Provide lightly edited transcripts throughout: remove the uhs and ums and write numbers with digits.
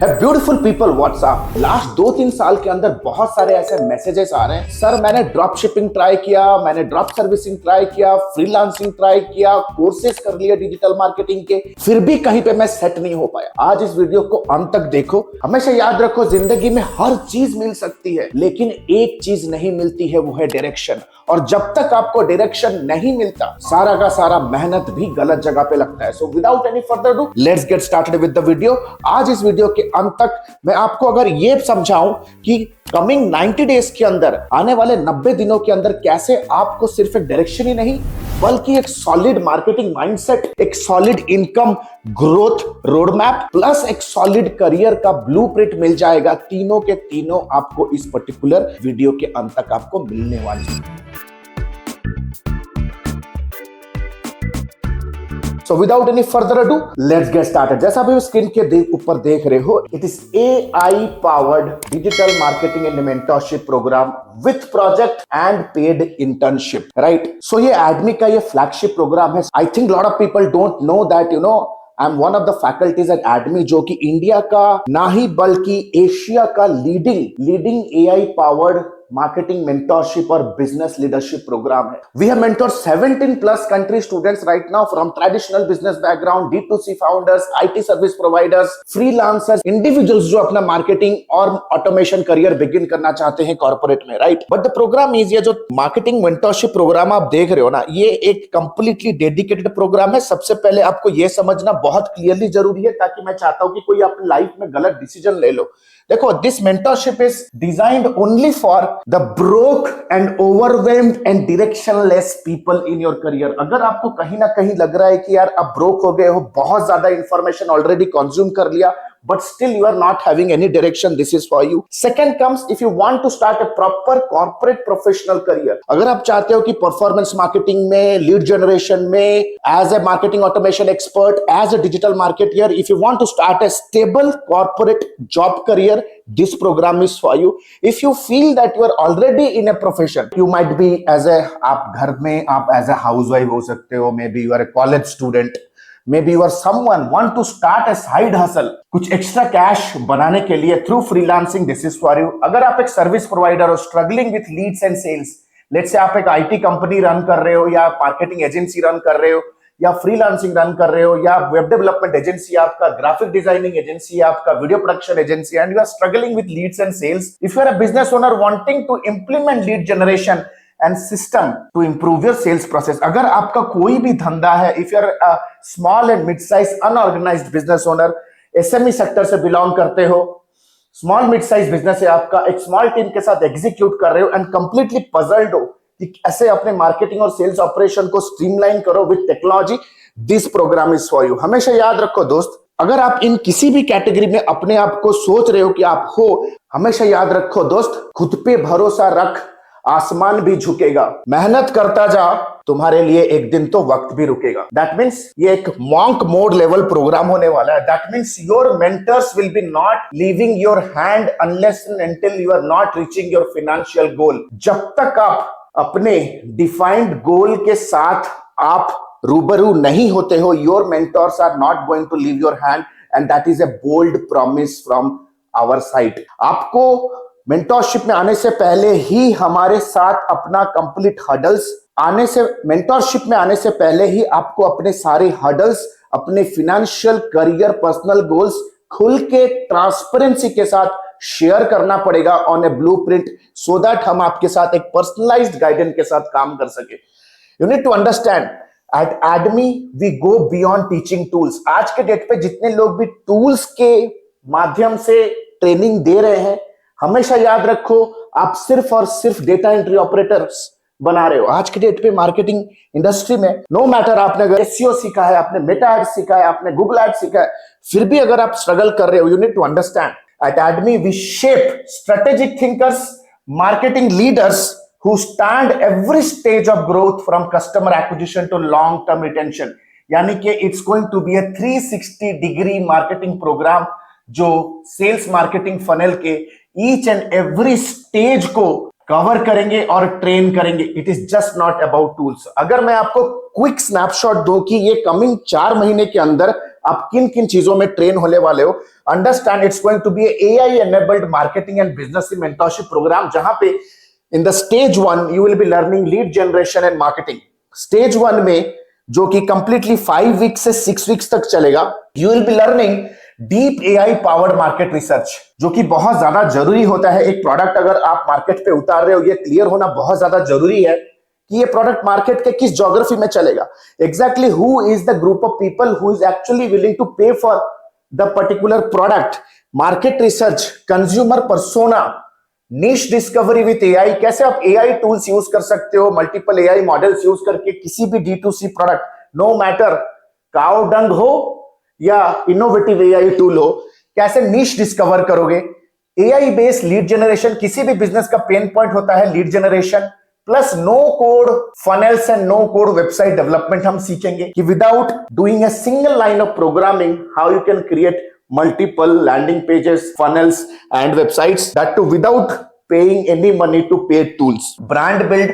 Beautiful people WhatsApp last 2-3 साल के अंदर बहुत सारे ऐसे मैसेजेस आ रहे हैं। सर मैंने ड्रॉप शिपिंग ट्राई किया, मैंने ड्रॉप सर्विसिंग ट्राई किया, फ्रीलांसिंग ट्राई किया, कोर्सेज कर लिए डिजिटल मार्केटिंग के, फिर भी कहीं पे मैं सेट नहीं हो पाया। आज इस वीडियो को अंत तक देखो। हमेशा याद रखो, जिंदगी में हर चीज मिल सकती है लेकिन एक चीज नहीं मिलती है, वो है डायरेक्शन। और जब तक आपको डायरेक्शन नहीं मिलता, सारा का सारा मेहनत भी गलत जगह पे लगता है। So without any further do let's get started with the video. आज इस वीडियो के अंत तक मैं आपको अगर ये समझाऊं कि कमिंग 90 डेज के अंदर, आने वाले 90 दिनों के अंदर कैसे आपको सिर्फ एक डायरेक्शन ही नहीं बल्कि एक सॉलिड मार्केटिंग माइंडसेट, एक solid income growth road map plus एक सॉलिड करियर का ब्लूप्रिंट मिल जाएगा। तीनों के तीनों आपको इस पर्टिकुलर वीडियो के अंत तक आपको मिलने वाली है। So without any further ado, let's get started. जैसा भी स्क्रीन के ऊपर देख रहे हो, it is AI powered digital marketing and mentorship program with project and paid internship, right? So ये ADMI का ये flagship program है। I think lot of people don't know that, you know, I'm one of the faculties at ADMI, जो कि India का ना ही बल्कि Asia का leading AI powered marketing mentorship और बिजनेस लीडरशिप प्रोग्राम है। We have mentored 17 plus country students right now from traditional business background, D2C founders, IT service providers, freelancers, individuals जो अपना मार्केटिंग और ऑटोमेशन करियर बिगिन करना चाहते हैं corporate में, right. But the program is, ये जो मार्केटिंग मेंटरशिप प्रोग्राम आप देख रहे हो ना, ये एक कंप्लीटली डेडिकेटेड प्रोग्राम है। सबसे पहले आपको ये समझना बहुत क्लियरली जरूरी है, ताकि मैं चाहता हूं कि कोई अपनी लाइफ में गलत डिसीजन ले लो। देखो, this mentorship is designed only for the broke and overwhelmed and directionless people in your career. अगर आपको कहीं ना कहीं लग रहा है कि यार अब ब्रोक हो गए हो, बहुत ज्यादा इंफॉर्मेशन ऑलरेडी कंज्यूम कर लिया, but still you are not having any direction, this is for you. Second comes, if you want to start a proper corporate professional career, अगर आप चाहते हो कि परफॉर्मेंस मार्केटिंग में, लीड जनरेशन में, as a marketing automation expert, as a digital marketer, if you want to start a stable corporate job career, this program is for you. If you feel that you are already in a profession, you might be as a, आप घर में आप as a housewife हो सकते हो, maybe you are a college student, maybe you are someone want to start a side hustle, कुछ extra cash बनाने के लिए through freelancing, this is for you. अगर आप एक सर्विस प्रोवाइडर हो, struggling with leads and sales, let's say आप एक IT कंपनी रन कर रहे हो, या मार्केटिंग एजेंसी रन कर रहे हो, या फ्रीलांसिंग रन कर रहे हो, या वेब डेवलपमेंट एजेंसी, आपका ग्राफिक डिजाइनिंग एजेंसी, आपका video production agency, and you are struggling with leads and sales, if you are a business owner wanting to implement lead generation and system to improve your sales process, अगर आपका कोई भी धंधा है, if you are a small and mid-size unorganized business owner, SME sector से belong करते हो, small mid size business है आपका, एक स्मॉल टीम के साथ एग्जीक्यूट कर रहे हो एंड कंप्लीटली पजल्ड हो कि कैसे अपने मार्केटिंग और सेल्स ऑपरेशन को स्ट्रीमलाइन करो with technology, this program is for you. हमेशा याद रखो दोस्त, अगर आप इन किसी भी कैटेगरी में अपने आप को सोच रहे हो कि आप हो, हमेशा याद रखो दोस्त, खुद पे भरोसा रख, आसमान भी झुकेगा, मेहनत करता जा, तुम्हारे लिए एक दिन तो वक्त भी रुकेगा। दैट मीन्स ये एक मॉन्क मोड लेवल प्रोग्राम होने वाला है। That means your mentors will be not leaving your hand unless and until you are not reaching your financial goal. जब तक आप अपने डिफाइंड गोल के साथ आप रूबरू नहीं होते हो, your mentors are not going to leave your hand, and that is a bold promise from our side. आपको मेंटरशिप में आने से पहले ही हमारे साथ अपना कंप्लीट हडल्स मेंटरशिप में आने से पहले ही आपको अपने सारे हडल्स, अपने फाइनेंशियल, करियर, पर्सनल गोल्स खुल के ट्रांसपेरेंसी के साथ शेयर करना पड़ेगा on A blueprint, so that हम आपके साथ एक पर्सनलाइज्ड गाइडेंस के साथ काम कर सके। You need to understand, at Edmi we go beyond teaching tools. आज के डेट पे जितने लोग भी टूल्स के माध्यम से ट्रेनिंग दे रहे हैं, हमेशा याद रखो, आप सिर्फ और सिर्फ डेटा एंट्री ऑपरेटर्स बना रहे हो। आज के डेट पे मार्केटिंग इंडस्ट्री में, नो मैटर आपने अगर SEO सीखा है, आपने मेटा एड सीखा है, आपने गूगल एड सीखा है, फिर भी अगर आप स्ट्रगल कर रहे हो, you need to understand, at Edmi we shape strategic thinkers, marketing leaders who stand every stage of growth from customer acquisition to long term retention। यानी कि it's going to be a 360 degree marketing program, जो sales marketing funnel के each and every stage को cover करेंगे और train करेंगे। It is just not about tools. अगर मैं आपको क्विक स्नैपशॉट दूं कि ये कमिंग 4 महीने के अंदर आप किन किन चीजों में ट्रेन होने वाले हो। Understand it's going to be AI enabled marketing and business mentorship program, जहां पे in the stage 1 you will be learning lead generation and marketing. Stage 1 में, जो कि कंप्लीटली 5 वीक्स से 6 वीक्स तक चलेगा, you will be learning deep AI powered market research, जो कि बहुत ज्यादा जरूरी होता है। एक प्रोडक्ट अगर आप मार्केट पे उतार रहे हो, ये क्लियर होना बहुत ज्यादा जरूरी है कि ये प्रोडक्ट मार्केट के किस ज्योग्राफी में चलेगा। Exactly who is the group of people who is actually willing to pay for the particular product. Market research, consumer persona, niche discovery with AI, कैसे आप AI टूल्स यूज कर सकते हो, multiple AI models use करके किसी भी D2C product, no matter cow dung हो या इनोवेटिव AI टूल हो, कैसे निश डिस्कवर करोगे। AI बेस्ड लीड जनरेशन, किसी भी बिजनेस का पेन पॉइंट होता है lead generation, plus no code funnels and no code website development हम सीखेंगे कि without doing a single line of programming how you can create multiple landing pages, funnels and websites, that too without paying any money to paid tools. Brand build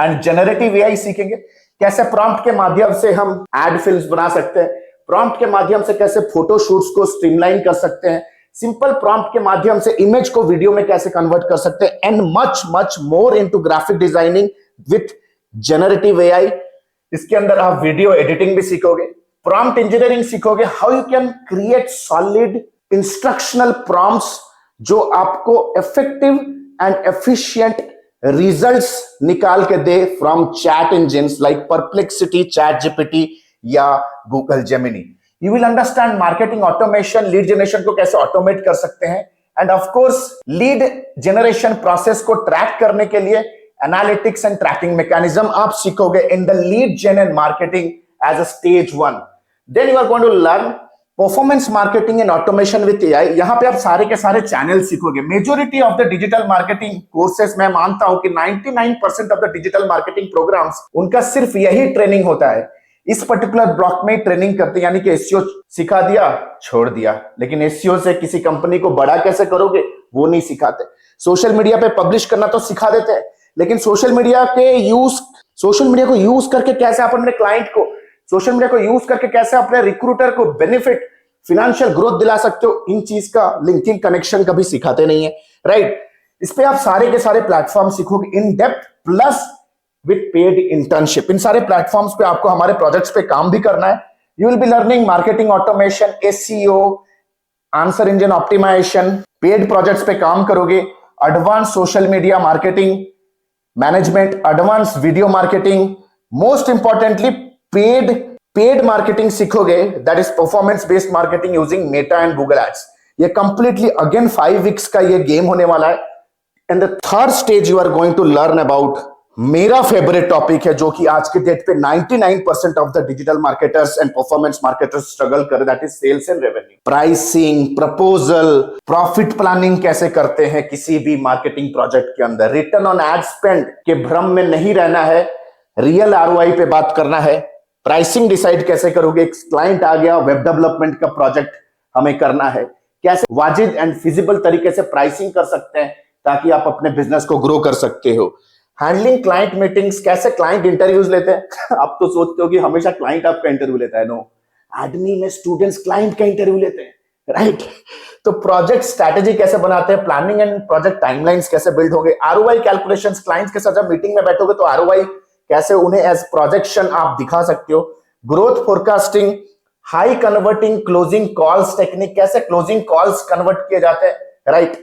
and generative AI सीखेंगे, कैसे prompt के माध्यम से हम ad films बना सकते हैं, prompt के माध्यम से कैसे फोटो शूट्स को स्ट्रीमलाइन कर सकते हैं, सिंपल प्रॉम्प्ट के माध्यम से इमेज को वीडियो में कैसे कन्वर्ट कर सकते हैं, and much much more into graphic designing with generative AI। इसके अंदर आप वीडियो एडिटिंग भी सीखोगे, प्रॉम्प्ट इंजीनियरिंग सीखोगे, how you can create solid instructional prompts जो आपको इफेक्टिव एंड एफिशिएंट रिजल्ट्स निकाल के दे from chat engines like Perplexity, ChatGPT या Google Gemini. You will understand marketing automation, lead generation को कैसे ऑटोमेट कर सकते हैं, and of course lead generation process को ट्रैक करने के लिए एनालिटिक्स एंड ट्रैकिंग मैकेनिज्म आप सीखोगे in the lead gen and marketing as a stage 1। Then you are going to learn performance marketing and automation with AI। यहां पे आप सारे के सारे चैनल सीखोगे। Majority of the digital marketing courses, मैं मानता हूं कि 99% of the digital marketing programs, उनका सिर्फ यही ट्रेनिंग होता है, इस पर्टिकुलर ब्लॉक में ट्रेनिंग करते हैं, यानी कि एसईओ सिखा दिया छोड़ दिया, लेकिन एसईओ से किसी कंपनी को बड़ा कैसे करोगे वो नहीं सिखाते। सोशल मीडिया पे पब्लिश करना तो सिखा देते हैं, लेकिन सोशल मीडिया को यूज करके कैसे आप अपने क्लाइंट को, सोशल मीडिया को यूज करके कैसे अपने रिक्रूटर को बेनिफिट, फिनेंशियल ग्रोथ दिला सकते हो, इन चीज का लिंकिंग कनेक्शन कभी सिखाते नहीं है, राइट। इस पे आप सारे के सारे प्लेटफॉर्म सीखोगे in depth plus with paid internship. इन सारे प्लेटफॉर्म्स पे आपको हमारे प्रोजेक्ट्स पे काम भी करना है। You will be learning marketing automation, SEO, answer engine optimisation, paid projects पे काम करोगे, advance social media marketing management, advance video marketing, most importantly paid marketing सीखोगे, that is performance based marketing using Meta and Google ads. ये completely again 5 weeks का ये game होने वाला है। And the third stage you are going to learn about मेरा favourite topic है, जो कि आज के डेट पे 99% of the digital marketers and performance marketers struggle कर, that is sales and revenue, pricing, proposal, profit planning कैसे करते हैं किसी भी मार्केटिंग प्रोजेक्ट के अंदर, रिटर्न ऑन एड स्पेंड के भ्रम में नहीं रहना है, रियल ROI पे बात करना है, प्राइसिंग डिसाइड कैसे करोगे, एक क्लाइंट आ गया, वेब डेवलपमेंट का प्रोजेक्ट हमें करना है, कैसे वाजिब एंड फिजिबल तरीके से प्राइसिंग कर सकते हैं ताकि आप अपने बिजनेस को ग्रो कर सकते हो, हैंडलिंग क्लाइंट मीटिंग्स, कैसे क्लाइंट इंटरव्यूज लेते हैं। आप तो सोचते हो कि हमेशा क्लाइंट आपका इंटरव्यू लेता है, नो, एडमी में स्टूडेंट्स क्लाइंट का इंटरव्यू लेते हैं, राइट। तो प्रोजेक्ट स्ट्रैटेजी कैसे बनाते हैं, प्लानिंग एंड प्रोजेक्ट टाइमलाइंस कैसे बिल्ड होंगे, ROI कैलकुलेशंस, क्लाइंट्स के साथ जब मीटिंग में बैठोगे तो ROI कैसे उन्हें एज प्रोजेक्शन आप दिखा सकते हो, growth forecasting, high converting closing calls technique, कैसे क्लोजिंग कॉल्स कन्वर्ट किए जाते हैं, राइट।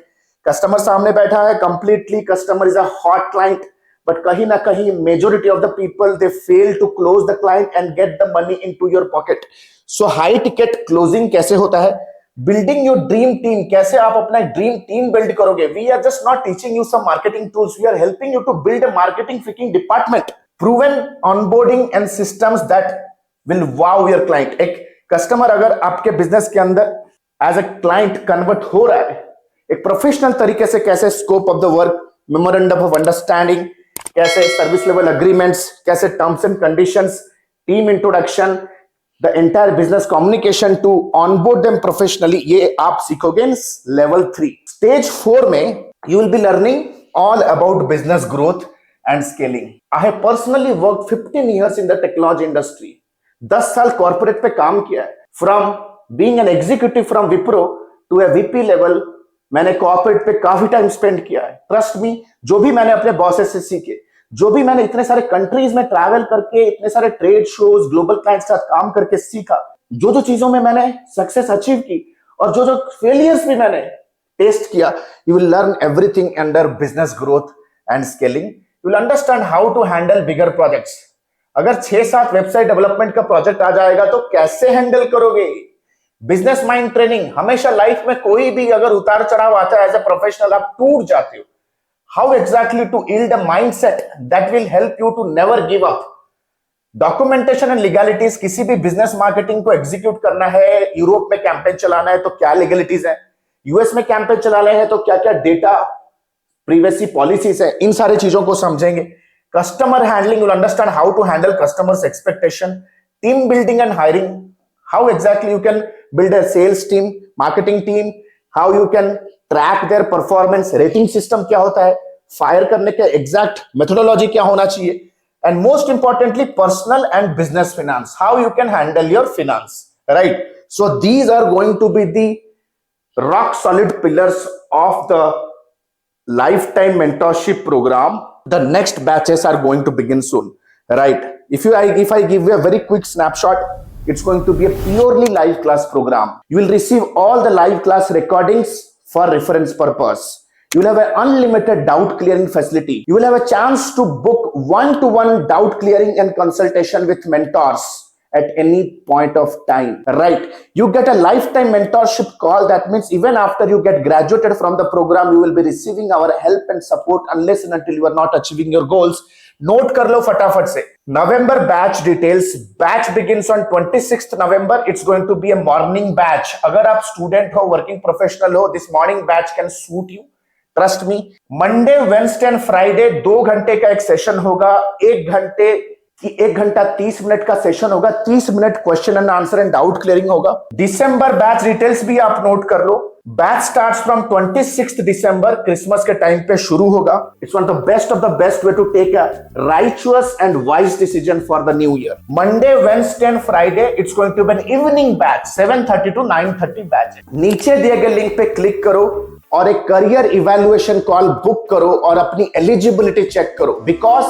कस्टमर सामने बैठा है, completely customer is a hot client, but कहीं ना कहीं majority of the people they fail to close the client and get the money into your pocket. So high ticket closing कैसे होता है, बिल्डिंग योर ड्रीम टीम, कैसे आप अपना dream team build करोगे। We are just not teaching you some marketing tools, we are helping you to build a marketing freaking department, proven onboarding and systems that will wow your client। एक customer अगर आपके business के अंदर as a client convert हो रहा है, एक professional तरीके से कैसे scope of the work, memorandum of understanding, कैसे सर्विस लेवल एग्रीमेंट्स, कैसे terms and conditions, team introduction, the entire business communication to onboard them professionally, ये आप सीखोगे इन लेवल 3। स्टेज 4 में you will be learning all about business growth and scaling। I have personally worked 15 years in the technology industry। 10 साल corporate पे काम किया है, from being an executive from Wipro to a VP level, मैंने corporate पे काफी time spend किया है। ट्रस्ट मी, जो भी मैंने अपने बॉसेस से सीखे, जो भी मैंने इतने सारे कंट्रीज में ट्रैवल करके, इतने सारे ट्रेड शोज, ग्लोबल क्लाइंट्स के साथ काम करके सीखा, जो जो चीजों में मैंने सक्सेस अचीव की और जो जो फेलियर्स भी मैंने टेस्ट किया, you will learn everything under business growth and scaling. You will understand how to handle bigger projects. अगर 6-7 वेबसाइट डेवलपमेंट का प्रोजेक्ट आ जाएगा तो कैसे हैंडल करोगे? बिजनेस माइंड ट्रेनिंग, हमेशा लाइफ में कोई भी अगर उतार चढ़ाव आता है एज ए प्रोफेशनल, आप टूट जाते हो। How exactly to yield a mindset that will help you to never give up. Documentation and legalities, किसी भी बिजनेस मार्केटिंग को एग्जीक्यूट करना है, यूरोप में कैंपेन चलाना है तो क्या लीगलिटीज है, यूएस में कैंपेन चलाना है तो क्या क्या डेटा प्रिवेसी पॉलिसीज है, इन सारी चीजों को समझेंगे। Customer handling, will understand how to handle customers expectation. Team building and hiring, how exactly you can build a sales team, marketing team, how you can track their performance, rating system क्या होता है, fire करने के exact methodology क्या होना चाहिए, and most importantly personal and business finance, how you can handle your finance, right? So these are going to be the rock solid pillars of the lifetime mentorship program. The next batches are going to begin soon, right? If I give you a very quick snapshot, it's going to be a purely live class program. You will receive all the live class recordings for reference purpose. You will have an unlimited doubt clearing facility. You will have a chance to book one-to-one doubt clearing and consultation with mentors at any point of time, right? You get a lifetime mentorship call. That means even after you get graduated from the program, you will be receiving our help and support unless and until you are not achieving your goals. Note कर लो फटाफट से। November batch details, batch begins on 26th November. It's going to be a morning batch. अगर आप student हो, working professional हो, this morning batch can suit you, trust me. Monday, Wednesday and Friday 2 घंटे का एक सेशन होगा। 1 घंटा 30 minute का सेशन होगा। 30 minute question and answer and doubt clearing होगा। दिसंबर बैच डिटेल्स भी आप नोट कर लो। Batch starts from 26th December, Christmas के टाइम पे शुरू होगा। It's one of the best way to take a righteous and wise decision for the new year. Monday, Wednesday and Friday it's going to be an evening batch, 7:30 to 9:30 batch. नीचे दिए गए link पे click करो और एक career evaluation call book करो और अपनी एलिजिबिलिटी चेक करो, because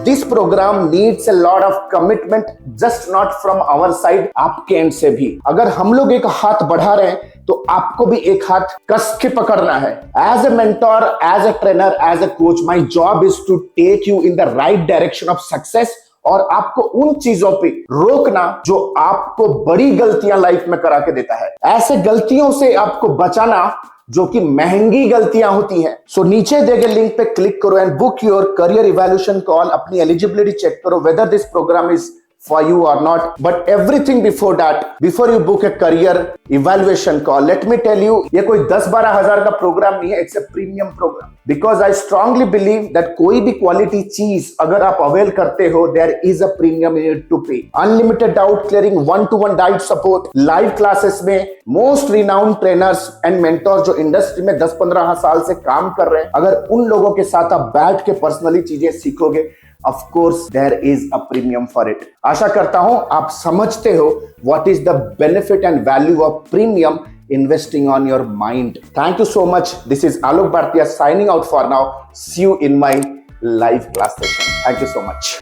this program needs a lot of commitment, just not from our side, आपके एंड से भी। अगर हम लोग एक हाथ बढ़ा रहे हैं तो आपको भी एक हाथ कस के पकड़ना है। As a mentor, as a trainer, as a coach, my job is to take you in the right direction of success और आपको उन चीजों पे रोकना जो आपको बड़ी गलतियां लाइफ में करा के देता है। ऐसे गलतियों से आपको बचाना जो कि महंगी गलतियां होती हैं। सो नीचे दिए गए लिंक पे क्लिक करो and book your career evaluation call. अपनी एलिजिबिलिटी चेक करो whether this program is for you or not, but everything before that, before you book a career evaluation call, let me tell you, ये कोई 10-12 हजार का programme नहीं है, it's a premium program, because I strongly believe that कोई भी quality चीज अगर आप अवेल करते हो, there is a premium you need to pay. Unlimited doubt clearing, 1-to-1 diet support, live classes में most renowned trainers and mentor जो industry में 10-15 साल से काम कर रहे हैं, अगर उन लोगों के साथ आप बैठ के पर्सनली चीजें सीखोगे, of course there is a premium for it. आशा करता हूं आप समझते हो what is the benefit and value of premium investing on your mind. Thank you so much. This is Alok Bhartiya signing out for now. See you in my live class session. Thank you so much.